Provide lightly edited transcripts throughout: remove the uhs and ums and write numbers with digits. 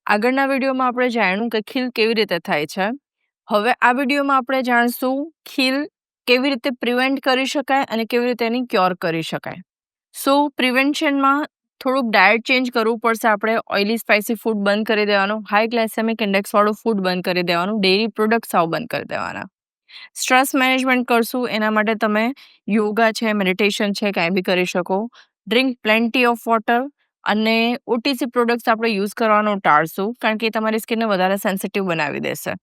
આગળના વિડીયોમાં આપણે જાણ્યું કે ખીલ કેવી રીતે થાય છે. હવે આ વિડીયોમાં આપણે જાણશું ખીલ કેવી રીતે પ્રિવેન્ટ કરી શકાય અને કેવી રીતે એની ક્યોર કરી શકાય. સો પ્રિવેન્શનમાં થોડુંક ડાયટ ચેન્જ કરવું પડશે. આપણે ઓઇલી સ્પાઇસી ફૂડ બંધ કરી દેવાનું, હાઈ ગ્લાયસેમિક ઇન્ડેક્સવાળું ફૂડ બંધ કરી દેવાનું, ડેરી પ્રોડક્ટ સાવ બંધ કરી દેવાના. સ્ટ્રેસ મેનેજમેન્ટ કરશું એના માટે તમે યોગા છે, મેડિટેશન છે, કાંઈ બી કરી શકો. ડ્રિંક પ્લેન્ટી ઓફ વોટર અને ઓટીસી પ્રોડક્ટ્સ આપણે યુઝ કરવાનું ટાળશું કારણ કે એ તમારી સ્કિનને વધારે સેન્સિટિવ બનાવી દેશે.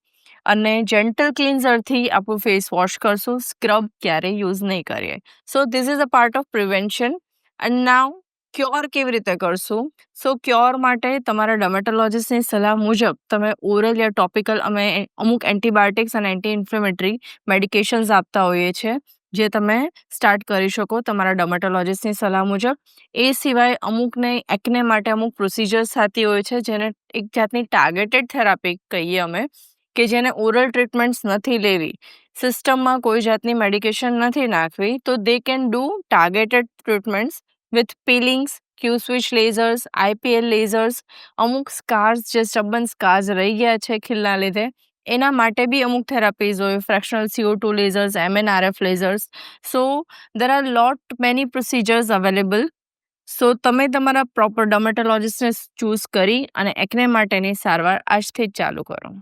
અને જેન્ટલ ક્લિન્ઝરથી આપણું ફેસ વોશ કરશું, સ્ક્રબ ક્યારેય યુઝ નહીં કરીએ. So this is a part of prevention. And now cure કેવી રીતે કરશું? સો ક્યોર માટે તમારા ડર્મેટોલોજિસ્ટની સલાહ મુજબ તમે ઓરલ યા ટોપિકલ અમે અમુક એન્ટીબાયોટિક્સ અને એન્ટી ઇન્ફ્લેમેટરી મેડિકેશન્સ આપતા હોઈએ છીએ જે તમે સ્ટાર્ટ કરી શકો તમારા ડર્મેટોલોજિસ્ટની સલાહ મુજબ. એ સિવાય અમુકને એકને માટે અમુક પ્રોસિજર્સ થતી હોય છે જેને એક જાતની ટાર્ગેટેડ થેરાપી કહીએ અમે, કે જેને ઓરલ ટ્રીટમેન્ટ્સ નથી લેવી, સિસ્ટમમાં કોઈ જાતની મેડિકેશન નથી નાખવી, તો they can do targeted treatments with peelings, Q switch lasers, IPL lasers. અમુક સ્કાર્સ જે સ્ટબન સ્કાર્સ રહી ગયા છે ખીલના લીધે એના માટે બી અમુક થેરાપીઝ હોય, fractional CO2 lasers, MNRF lasers. So there are lot many procedures available. So તમે તમારા પ્રોપર ડર્મેટોલોજિસ્ટને ચૂઝ કરી અને એકને માટેની સારવાર આજથી જ ચાલુ કરો.